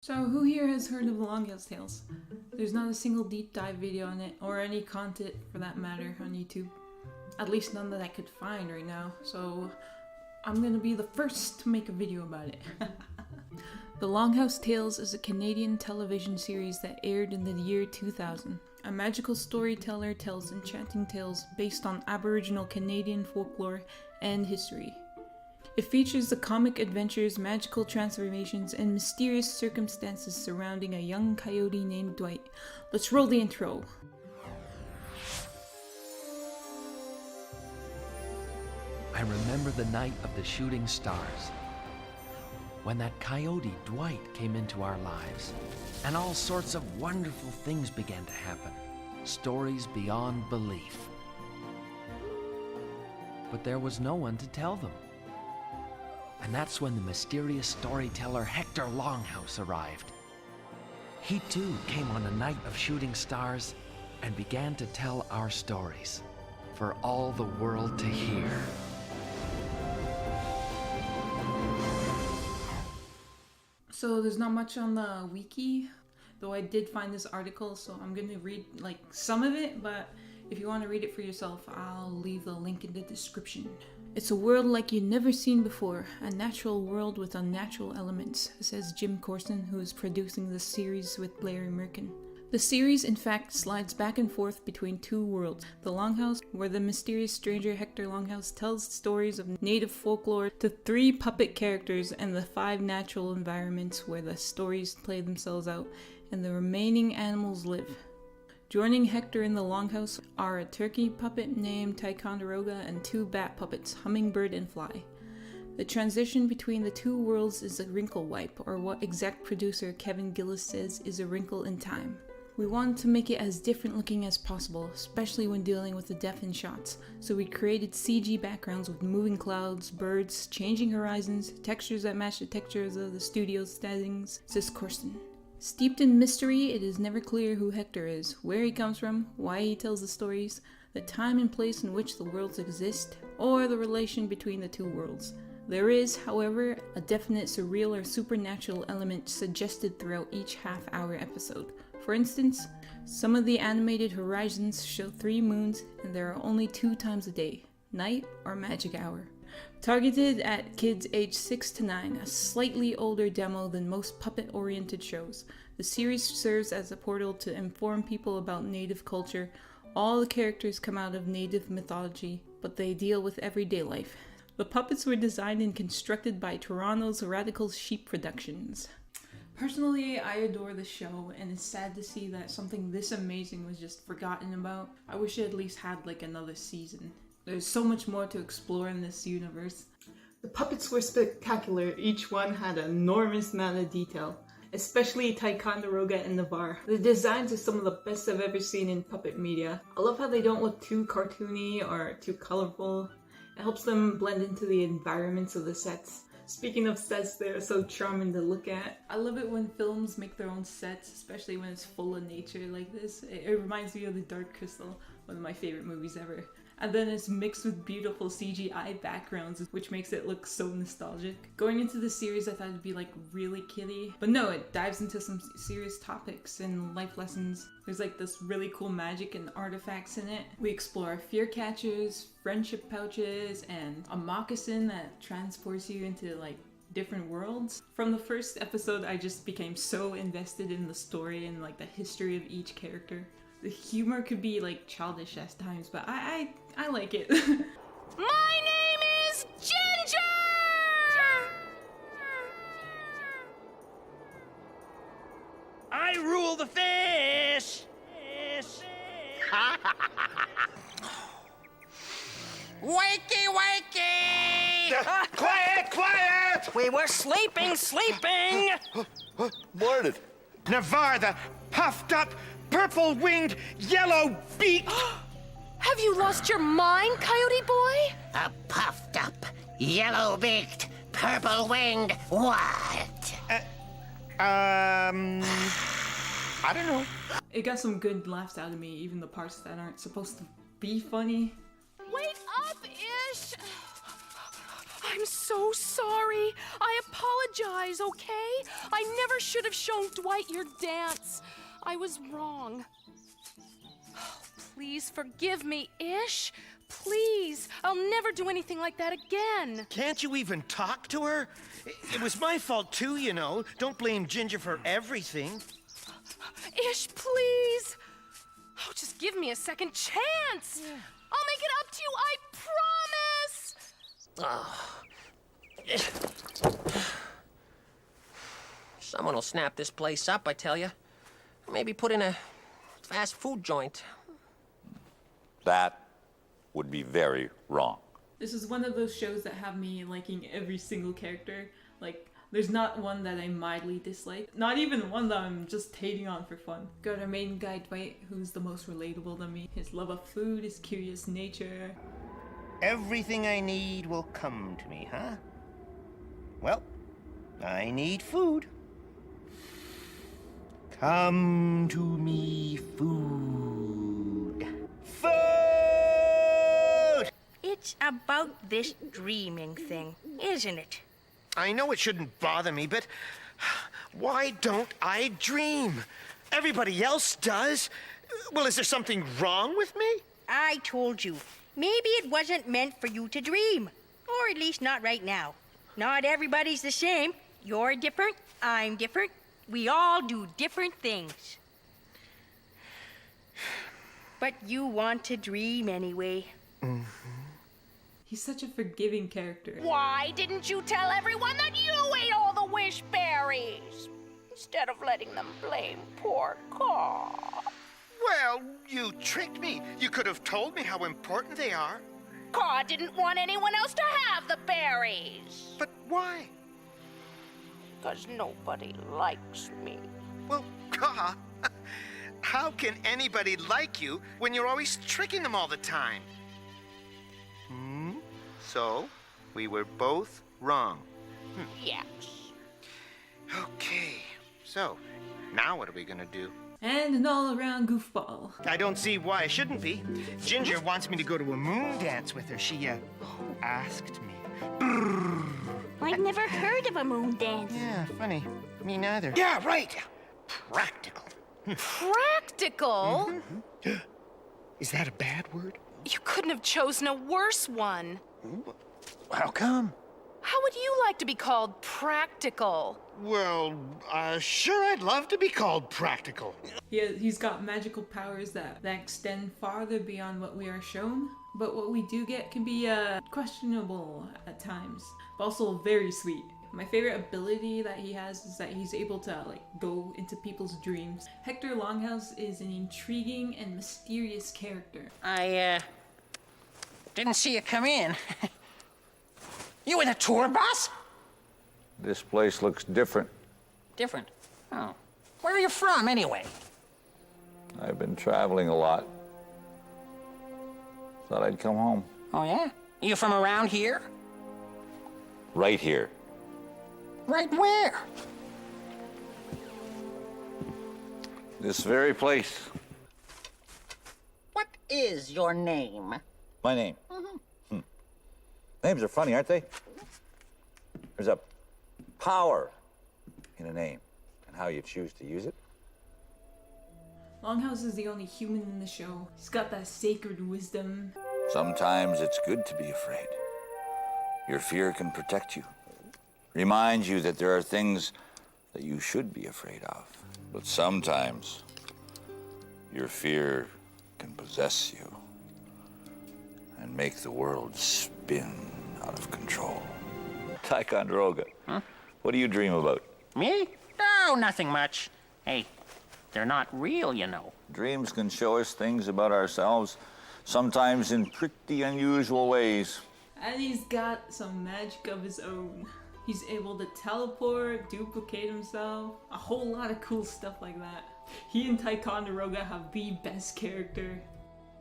So who here has heard of the Longhouse Tales? There's not a single deep dive video on it, or any content for that matter, on YouTube. At least none that I could find right now, so I'm gonna be the first to make a video about it. The Longhouse Tales is a Canadian television series that aired in the year 2000. A magical storyteller tells enchanting tales based on Aboriginal Canadian folklore and history. It features the comic adventures, magical transformations, and mysterious circumstances surrounding a young coyote named Dwight. Let's roll the intro. I remember the night of the shooting stars, when that coyote Dwight came into our lives, and all sorts of wonderful things began to happen. Stories beyond belief. But there was no one to tell them. And that's when the mysterious storyteller Hector Longhouse arrived. He too came on a night of shooting stars and began to tell our stories for all the world to hear. So there's not much on the wiki, though I did find this article, so I'm gonna read like some of it, but if you want to read it for yourself, I'll leave the link in the description. It's a world like you've never seen before, a natural world with unnatural elements, says Jim Corston, who is producing this series with Larry Mirkin. The series, in fact, slides back and forth between two worlds. The Longhouse, where the mysterious stranger Hector Longhouse tells stories of native folklore to 3 puppet characters, and the 5 natural environments where the stories play themselves out and the remaining animals live. Joining Hector in the Longhouse are a turkey puppet named Ticonderoga and 2 bat puppets, Hummingbird and Fly. The transition between the 2 worlds is a wrinkle wipe, or what exec producer Kevin Gillis says is a wrinkle in time. We wanted to make it as different looking as possible, especially when dealing with the depth in shots, so we created CG backgrounds with moving clouds, birds, changing horizons, textures that match the textures of the studio's settings, says Corston. Steeped in mystery, it is never clear who Hector is, where he comes from, why he tells the stories, the time and place in which the worlds exist, or the relation between the 2 worlds. There is, however, a definite surreal or supernatural element suggested throughout each half-hour episode. For instance, some of the animated horizons show 3 moons, and there are only 2 times a day, night or magic hour. Targeted at kids aged 6 to 9, a slightly older demo than most puppet-oriented shows. The series serves as a portal to inform people about native culture. All the characters come out of native mythology, but they deal with everyday life. The puppets were designed and constructed by Toronto's Radical Sheep Productions. Personally, I adore the show, and it's sad to see that something this amazing was just forgotten about. I wish it at least had like another season. There's so much more to explore in this universe. The puppets were spectacular. Each one had an enormous amount of detail, especially Ticonderoga and Navarre. The designs are some of the best I've ever seen in puppet media. I love how they don't look too cartoony or too colorful. It helps them blend into the environments of the sets. Speaking of sets, they're so charming to look at. I love it when films make their own sets, especially when it's full of nature like this. It reminds me of The Dark Crystal, one of my favorite movies ever. And then it's mixed with beautiful CGI backgrounds, which makes it look so nostalgic. Going into the series, I thought it'd be like really kiddie, but no, it dives into some serious topics and life lessons. There's like this really cool magic and artifacts in it. We explore fear catchers, friendship pouches, and a moccasin that transports you into like different worlds. From the first episode, I just became so invested in the story and like the history of each character. The humor could be like childish at times, but I like it. My name is Ginger! I rule the fish! Wakey, wakey! Quiet, quiet! We were sleeping! Morning. Navarre, the puffed up, purple-winged, yellow-beaked... Have you lost your mind, Coyote boy? A puffed up, yellow-beaked, purple-winged what? I don't know. It got some good laughs out of me, even the parts that aren't supposed to be funny. Wake up, Ish! I'm so so sorry. I apologize, okay? I never should have shown Dwight your dance. I was wrong. Oh, please forgive me, Ish. Please. I'll never do anything like that again. Can't you even talk to her? It was my fault too, you know. Don't blame Ginger for everything. Ish, please. Oh, just give me a second chance. I'll make it up to you, I promise. Someone will snap this place up, I tell you. Maybe put in a fast food joint. That would be very wrong. This is one of those shows that have me liking every single character. Like, there's not one that I mildly dislike. Not even one that I'm just hating on for fun. Got our main guy, Dwight, who's the most relatable to me. His love of food, his curious nature. Everything I need will come to me, huh? Well, I need food. Come to me, food. Food! It's about this dreaming thing, isn't it? I know it shouldn't bother me, but why don't I dream? Everybody else does. Well, is there something wrong with me? I told you, maybe it wasn't meant for you to dream. Or at least not right now. Not everybody's the same. You're different, I'm different. We all do different things. But you want to dream anyway. He's such a forgiving character. Why didn't you tell everyone that you ate all the wish berries? Instead of letting them blame poor Caw. Well, you tricked me. You could have told me how important they are. Caw didn't want anyone else to have the berries. But why? 'Cause nobody likes me. Well, Caw, how can anybody like you when you're always tricking them all the time? So, we were both wrong. Yes. Okay, so, now what are we gonna do? And an all-around goofball. I don't see why I shouldn't be. Ginger wants me to go to a moon dance with her. She, asked me. I've never heard of a moon dance. Yeah, funny. Me neither. Yeah, right. Practical. Practical? Is that a bad word? You couldn't have chosen a worse one. How come? How would you like to be called practical? Well, sure, I'd love to be called practical. He's got magical powers that extend farther beyond what we are shown. But what we do get can be questionable at times, but also very sweet. My favorite ability that he has is that he's able to go into people's dreams. Hector Longhouse is an intriguing and mysterious character. I, didn't see you come in. You in a tour bus? This place looks different. Different. Oh. Where are you from, anyway? I've been traveling a lot. Thought I'd come home. Oh, yeah? You from around here? Right here. Right where? This very place. What is your name? My name. Names are funny, aren't they? There's a power in a name and how you choose to use it. Longhouse is the only human in the show. He's got that sacred wisdom. Sometimes it's good to be afraid. Your fear can protect you. Remind you that there are things that you should be afraid of. But sometimes your fear can possess you and make the world spin out of control. Ticonderoga, what do you dream about? Me? Oh, nothing much. Hey, they're not real, you know. Dreams can show us things about ourselves, sometimes in pretty unusual ways. And he's got some magic of his own. He's able to teleport, duplicate himself, a whole lot of cool stuff like that. He and Ticonderoga have the best character,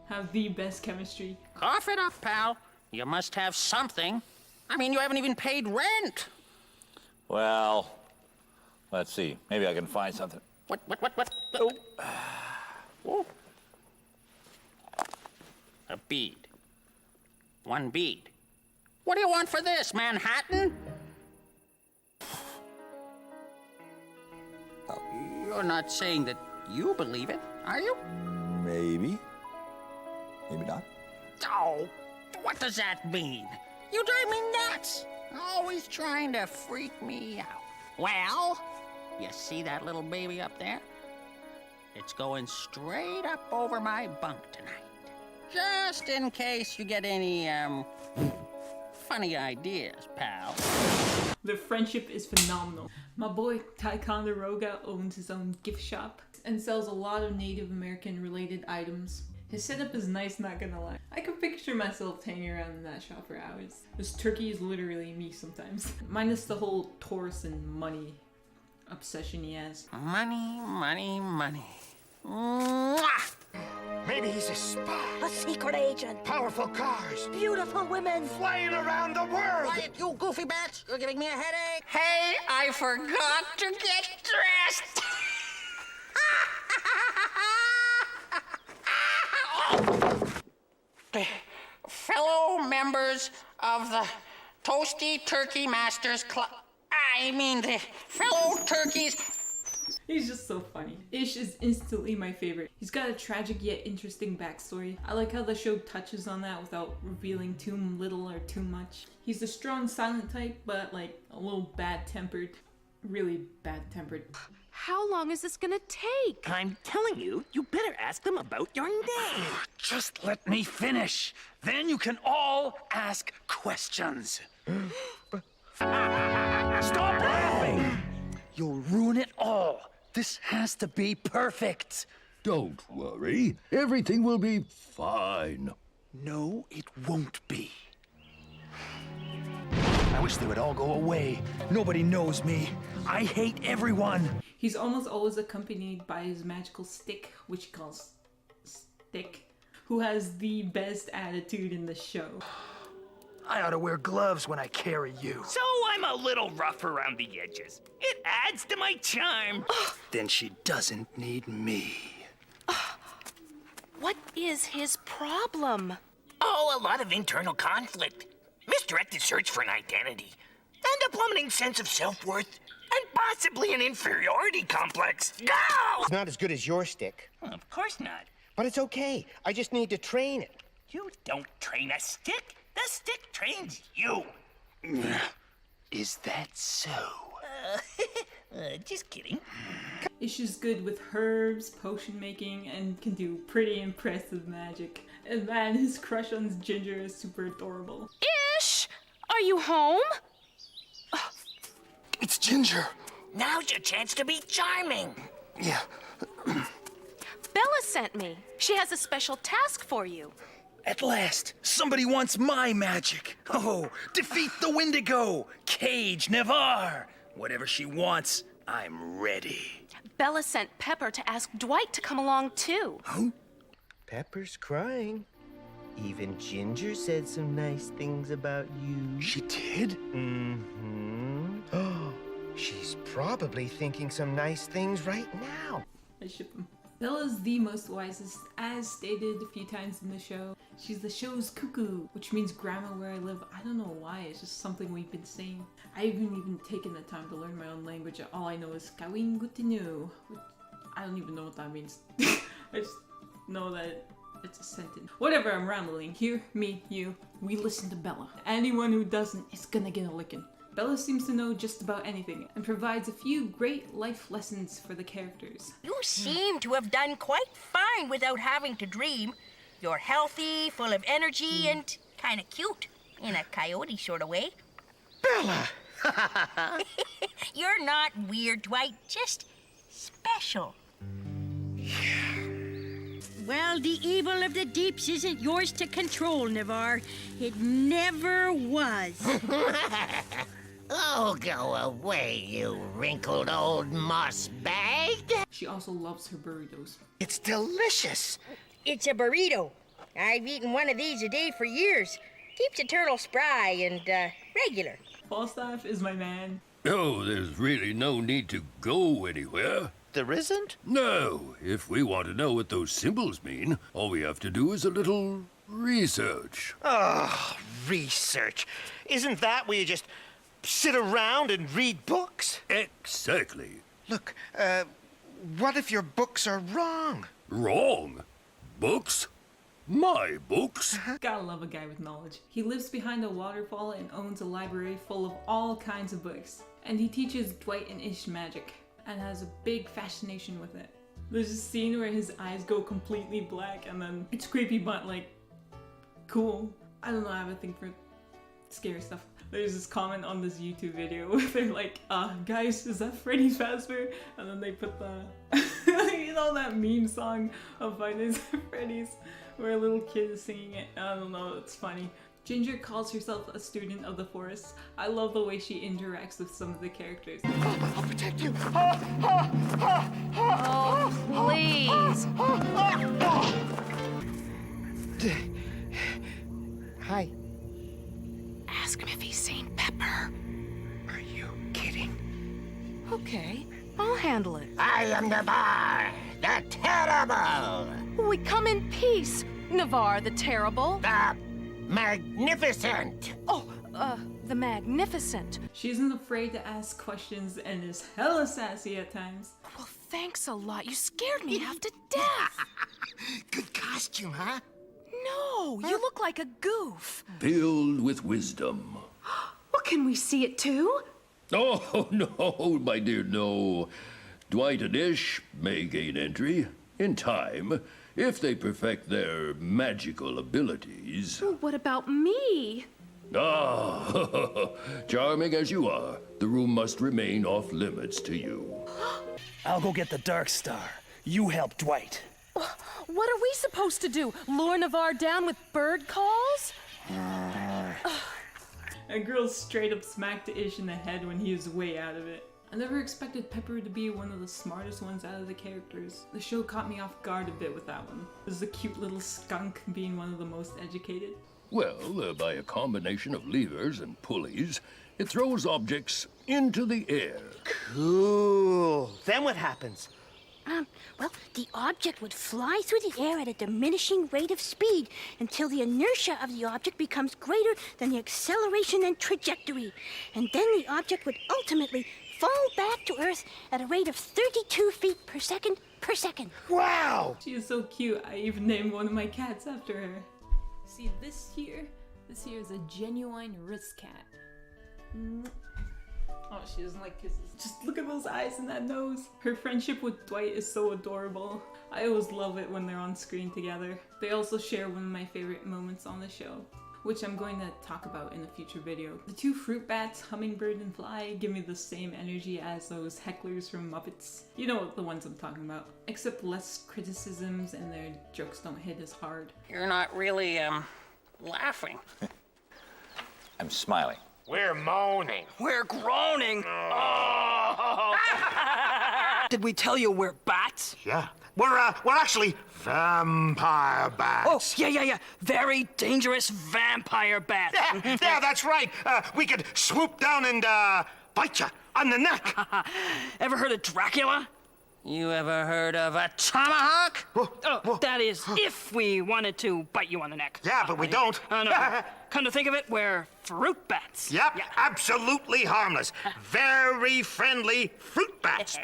have the best chemistry. Cough it up, pal. You must have something. I mean, you haven't even paid rent. Well, let's see. Maybe I can find something. What? Oh. Oh. A bead. One bead. What do you want for this, Manhattan? You're not saying that you believe it, are you? Maybe. Maybe not. Oh, what does that mean? You drive me nuts. Always trying to freak me out. Well, you see that little baby up there? It's going straight up over my bunk tonight. Just in case you get any, funny ideas, pal. Their friendship is phenomenal. My boy Ticonderoga owns his own gift shop and sells a lot of Native American related items. His setup is nice, not gonna lie. I could picture myself hanging around in that shop for hours. This turkey is literally me sometimes. Minus the whole Taurus and money obsession he has. Money, money, money. Mwah! Maybe he's a spy. A secret agent. Powerful cars. Beautiful women. Flying around the world. Quiet, you goofy bats! You're giving me a headache. Hey, I forgot to get dressed. Fellow members of the Toasty Turkey Masters Club. I mean, the fellow turkeys. He's just so funny. Ish is instantly my favorite. He's got a tragic yet interesting backstory. I like how the show touches on that without revealing too little or too much. He's the strong silent type, but like a little bad-tempered. Really bad-tempered. How long is this gonna take? I'm telling you, you better ask them about your name. Just let me finish. Then you can all ask questions. Stop laughing! You'll ruin it all. This has to be perfect. Don't worry. Everything will be fine. No, it won't be. I wish they would all go away. Nobody knows me. I hate everyone. He's almost always accompanied by his magical stick, which he calls Stick, who has the best attitude in the show. I ought to wear gloves when I carry you. So I'm a little rough around the edges. It adds to my charm. Then she doesn't need me. What is his problem? Oh, a lot of internal conflict. Misdirected search for an identity. And a plummeting sense of self-worth. And possibly an inferiority complex. Go! It's not as good as your stick. Well, of course not. But it's okay. I just need to train it. You don't train a stick. The stick trains you. Is that so? Just kidding. Ish is good with herbs, potion making, and can do pretty impressive magic. And man, his crush on Ginger is super adorable. Ish! Are you home? It's Ginger. Now's your chance to be charming. Yeah. Bella sent me. She has a special task for you. At last, somebody wants my magic. Oh, defeat the Wendigo, cage Navarre. Whatever she wants, I'm ready. Bella sent Pepper to ask Dwight to come along too. Huh? Pepper's crying. Even Ginger said some nice things about you. She did? Mm-hmm. She's probably thinking some nice things right now. I ship him. Bella's the most wisest, as stated a few times in the show. She's the show's cuckoo, which means grandma where I live. I don't know why, it's just something we've been saying. I haven't even taken the time to learn my own language. All I know is Kawin Gutinu, which I don't even know what that means. I just know that it's a sentence. Whatever, I'm rambling. Here, me, you, we listen to Bella. Anyone who doesn't is gonna get a licking. Bella seems to know just about anything and provides a few great life lessons for the characters. You seem to have done quite fine without having to dream. You're healthy, full of energy, and kind of cute. In a coyote sort of way. Bella! You're not weird, Dwight. Just special. Well, the evil of the deeps isn't yours to control, Navarre. It never was. Oh, go away, you wrinkled old moss bag. She also loves her burritos. It's delicious. It's a burrito. I've eaten one of these a day for years. Keeps a turtle spry and, regular. Falstaff is my man. Oh, there's really no need to go anywhere. There isn't? No. If we want to know what those symbols mean, all we have to do is a little Research. Oh, research. Isn't that where you just sit around and read books? Exactly. Look, what if your books are wrong? Wrong? Books? My books? Gotta love a guy with knowledge. He lives behind a waterfall and owns a library full of all kinds of books. And he teaches Dwight and Ish magic and has a big fascination with it. There's a scene where his eyes go completely black and then it's creepy but like cool. I don't know, I have a thing for scary stuff. There's this comment on this YouTube video where they're like, guys, is that Freddy Fazbear? And then they put the, you know that meme song of Five Nights at Freddy's where a little kid is singing it. I don't know, it's funny. Ginger calls herself a student of the forest. I love the way she interacts with some of the characters. I'll protect you. Oh, please. Hi. Ask him if he's seen Pepper. Are you kidding? Okay, I'll handle it. I am Navarre, the Terrible. We come in peace, Navarre the Terrible. The Magnificent. Oh, the Magnificent. She isn't afraid to ask questions and is hella sassy at times. Well, thanks a lot. You scared me half to death. Good costume, huh? No, you look like a goof. Filled with wisdom. Well, can we see it too? Oh, no, my dear, no. Dwight and Ish may gain entry in time if they perfect their magical abilities. Well, what about me? Ah, charming as you are, the room must remain off limits to you. I'll go get the Dark Star. You help Dwight. What are we supposed to do? Lure Navarre down with bird calls? A girl straight up smacked Ish in the head when he was way out of it. I never expected Pepper to be one of the smartest ones out of the characters. The show caught me off guard a bit with that one. There's the cute little skunk being one of the most educated. Well, by a combination of levers and pulleys, it throws objects into the air. Cool. Then what happens? Well, the object would fly through the air at a diminishing rate of speed until the inertia of the object becomes greater than the acceleration and trajectory. And then the object would ultimately fall back to Earth at a rate of 32 feet per second per second. Wow! She is so cute, I even named one of my cats after her. See, this here is a genuine wrist cat. Oh, she doesn't like kisses. Just look at those eyes and that nose. Her friendship with Dwight is so adorable. I always love it when they're on screen together. They also share one of my favorite moments on the show, which I'm going to talk about in a future video. The two fruit bats, Hummingbird and Fly, give me the same energy as those hecklers from Muppets. You know the ones I'm talking about. Except less criticisms and their jokes don't hit as hard. You're not really, laughing. I'm smiling. We're moaning. We're groaning. Oh. Did we tell you we're bats? Yeah. We're actually vampire bats. Oh, yeah. Very dangerous vampire bats. Yeah, that's right. We could swoop down and, bite you on the neck. Ever heard of Dracula? You ever heard of a tomahawk? That is, if we wanted to bite you on the neck. Yeah, but we don't. No. Come to think of it, we're fruit bats. Yep, yeah. Absolutely harmless. Very friendly fruit bats.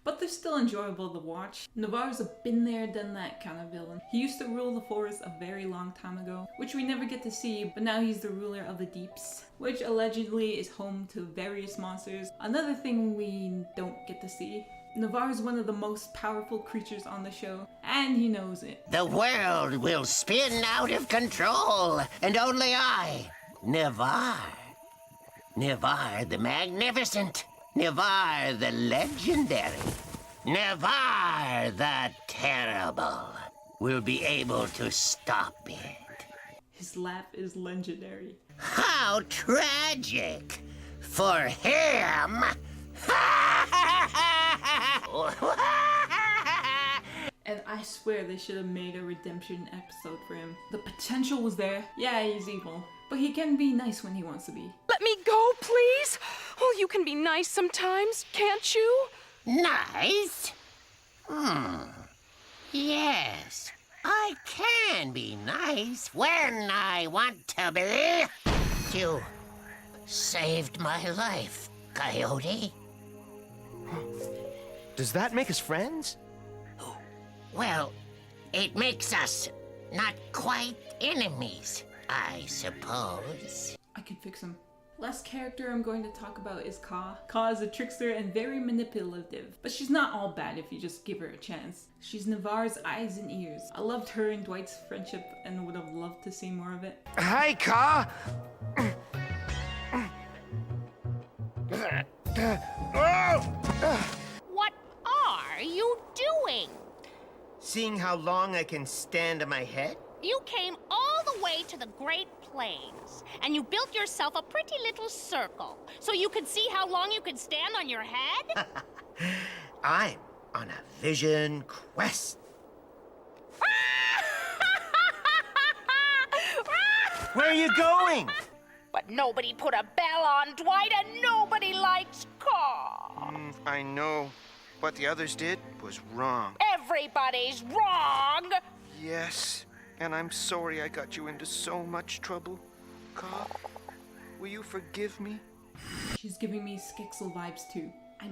But they're still enjoyable to watch. Navarre's a been there, done that kind of villain. He used to rule the forest a very long time ago, which we never get to see, but now he's the ruler of the deeps, which allegedly is home to various monsters. Another thing we don't get to see. Navarre is one of the most powerful creatures on the show, and he knows it. The world will spin out of control, and only I, Navarre the Magnificent, Navarre the Legendary, Navarre the Terrible, will be able to stop it. His laugh is legendary. How tragic for him! And I swear they should have made a redemption episode for him. The potential was there. Yeah, he's evil, but he can be nice when he wants to be. Let me go, please. Oh, you can be nice sometimes, can't you? Nice? Yes, I can can be nice when I want to be. You saved my life, Coyote. Does that make us friends? Well, it makes us not quite enemies, I suppose. I can fix him. Last character I'm going to talk about is Ka. Ka is a trickster and very manipulative, but she's not all bad if you just give her a chance. She's Navarre's eyes and ears. I loved her and Dwight's friendship and would have loved to see more of it. Hi, Ka! What are you doing? Seeing how long I can stand on my head? You came all the way to the Great Plains, and you built yourself a pretty little circle, so you could see how long you could stand on your head? I'm on a vision quest. Where are you going? But nobody put a bell on Dwight, and nobody likes Caw. I know. What the others did was wrong. Everybody's wrong! Yes, and I'm sorry I got you into so much trouble. Ka, will you forgive me? She's giving me Skexel vibes too. I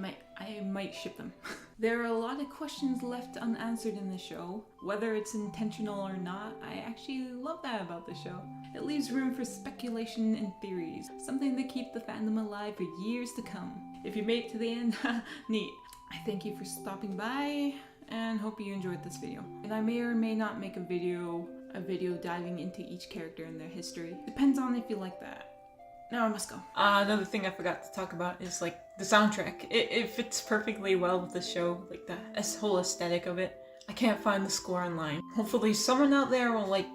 might ship them. There are a lot of questions left unanswered in the show. Whether it's intentional or not, I actually love that about the show. It leaves room for speculation and theories, something to keep the fandom alive for years to come. If you made it to the end, neat. I thank you for stopping by and hope you enjoyed this video. And I may or may not make a video diving into each character and their history. Depends on if you like that. Now I must go. Another thing I forgot to talk about is like the soundtrack. It fits perfectly well with the show, like the whole aesthetic of it. I can't find the score online. Hopefully someone out there will like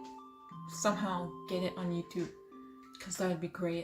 somehow get it on YouTube, because that would be great.